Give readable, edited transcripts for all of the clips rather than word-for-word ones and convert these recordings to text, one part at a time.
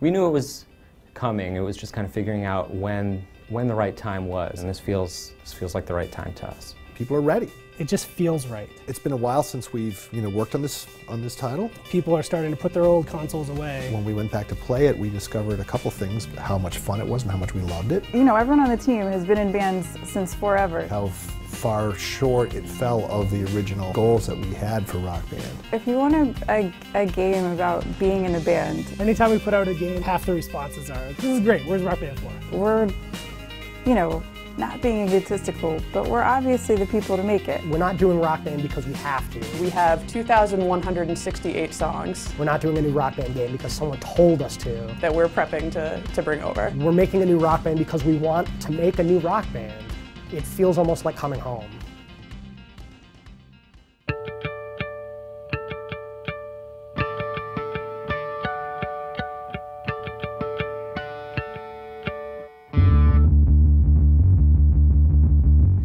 We knew it was coming. It was just kind of figuring out when the right time was, and this feels like the right time to us. People are ready. It just feels right. It's been a while since we've worked on this title. People are starting to put their old consoles away. When we went back to play it, we discovered a couple things, how much fun it was and how much we loved it. You know, everyone on the team has been in bands since forever. How far short it fell of the original goals that we had for Rock Band. If you want a game about being in a band. Anytime we put out a game, half the responses are, this is great, where's Rock Band for? We're, you know, not being egotistical, but we're obviously the people to make it. We're not doing Rock Band because we have to. We have 2,168 songs. We're not doing a new Rock Band game because someone told us to. That we're prepping to bring over. We're making a new Rock Band because we want to make a new Rock Band. It feels almost like coming home.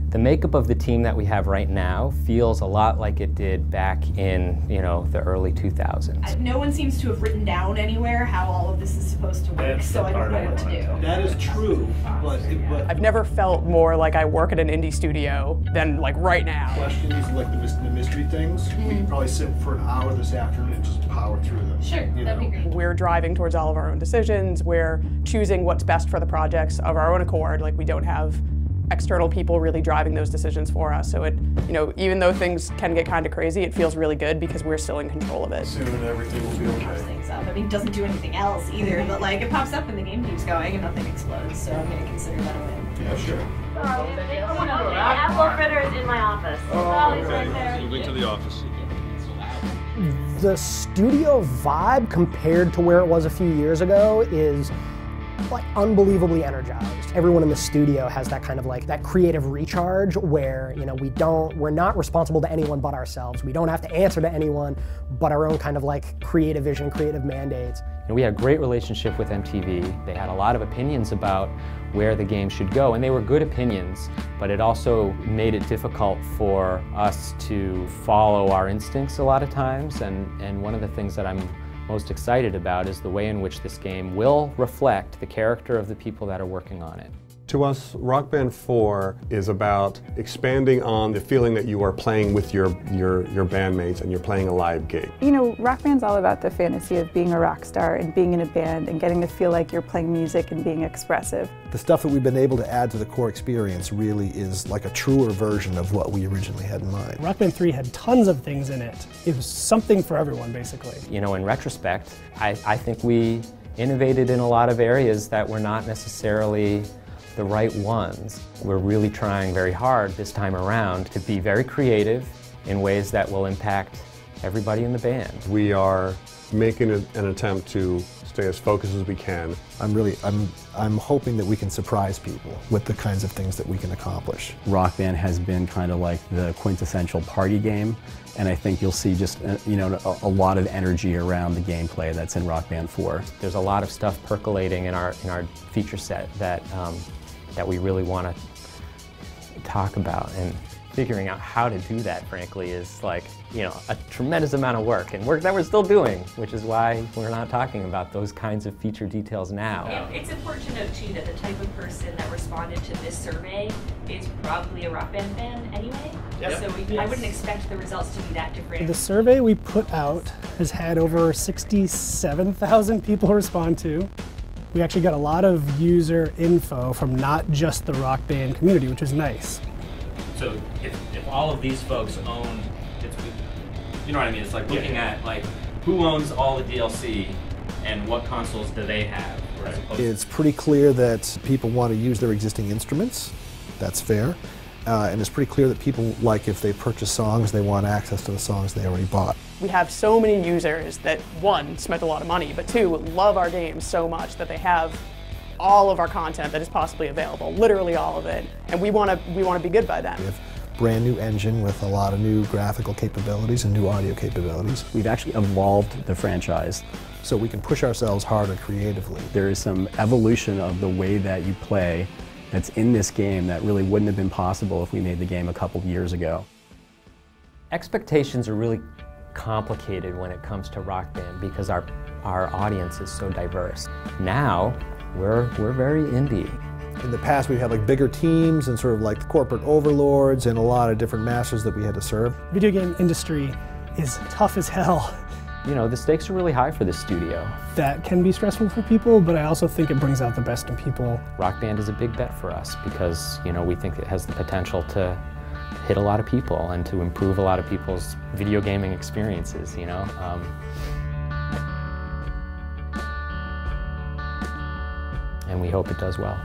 The makeup of the team that we have right now feels a lot like it did back in, the early 2000s. No one seems to have written down anywhere how all of this is supposed to work, so I don't know what to do. That is true, but I've never felt more like I work at an indie studio than like right now. questions like the mystery things, we can probably sit for an hour this afternoon and just power through them. Sure, that'd be great. We're driving towards all of our own decisions. We're choosing what's best for the projects of our own accord. Like, we don't have external people really driving those decisions for us. So it, even though things can get kind of crazy, it feels really good because we're still in control of it. Soon everything will be okay. Things up. I mean, it doesn't do anything else either, but like it pops up and the game keeps going and nothing explodes, so I'm gonna consider that a win. Yeah, sure. Apple fritter is in my office. Oh, okay. Moving to the office. The studio vibe compared to where it was a few years ago is like unbelievably energized. Everyone in the studio has that kind of like that creative recharge where, we're not responsible to anyone but ourselves. We don't have to answer to anyone but our own kind of like creative vision, creative mandates. We had a great relationship with MTV. They had a lot of opinions about where the game should go, and they were good opinions, but it also made it difficult for us to follow our instincts a lot of times, and one of the things that I'm most excited about is the way in which this game will reflect the character of the people that are working on it. To us, Rock Band 4 is about expanding on the feeling that you are playing with your bandmates and you're playing a live gig. Rock Band's all about the fantasy of being a rock star and being in a band and getting to feel like you're playing music and being expressive. The stuff that we've been able to add to the core experience really is like a truer version of what we originally had in mind. Rock Band 3 had tons of things in it. It was something for everyone, basically. In retrospect, I think we innovated in a lot of areas that were not necessarily the right ones. We're really trying very hard this time around to be very creative in ways that will impact everybody in the band. We are making an attempt to stay as focused as we can. I'm hoping that we can surprise people with the kinds of things that we can accomplish. Rock Band has been kind of like the quintessential party game, and I think you'll see just a lot of energy around the gameplay that's in Rock Band 4. There's a lot of stuff percolating in our feature set that we really want to talk about, and figuring out how to do that, frankly, is like, a tremendous amount of work, and work that we're still doing, which is why we're not talking about those kinds of feature details now. It's important to note, too, that the type of person that responded to this survey is probably a Rock Band fan anyway. Yep. So I wouldn't expect the results to be that different. The survey we put out has had over 67,000 people respond to. We actually got a lot of user info from not just the Rock Band community, which is nice. So if all of these folks own, you know what I mean? It's like looking at like who owns all the DLC and what consoles do they have. Right. It's pretty clear that people want to use their existing instruments. That's fair. And it's pretty clear that people, like, if they purchase songs, they want access to the songs they already bought. We have so many users that, one, spent a lot of money, but two, love our games so much that they have all of our content that is possibly available, literally all of it, and we want to be good by them. We have a brand new engine with a lot of new graphical capabilities and new audio capabilities. We've actually evolved the franchise. So we can push ourselves harder creatively. There is some evolution of the way that you play that's in this game that really wouldn't have been possible if we made the game a couple years ago. Expectations are really complicated when it comes to Rock Band because our our audience is so diverse. Now, we're very indie. In the past, we've had like bigger teams and sort of like corporate overlords and a lot of different masters that we had to serve. Video game industry is tough as hell. You know, the stakes are really high for this studio. That can be stressful for people, but I also think it brings out the best in people. Rock Band is a big bet for us because, you know, we think it has the potential to hit a lot of people and to improve a lot of people's video gaming experiences, you know. And we hope it does well.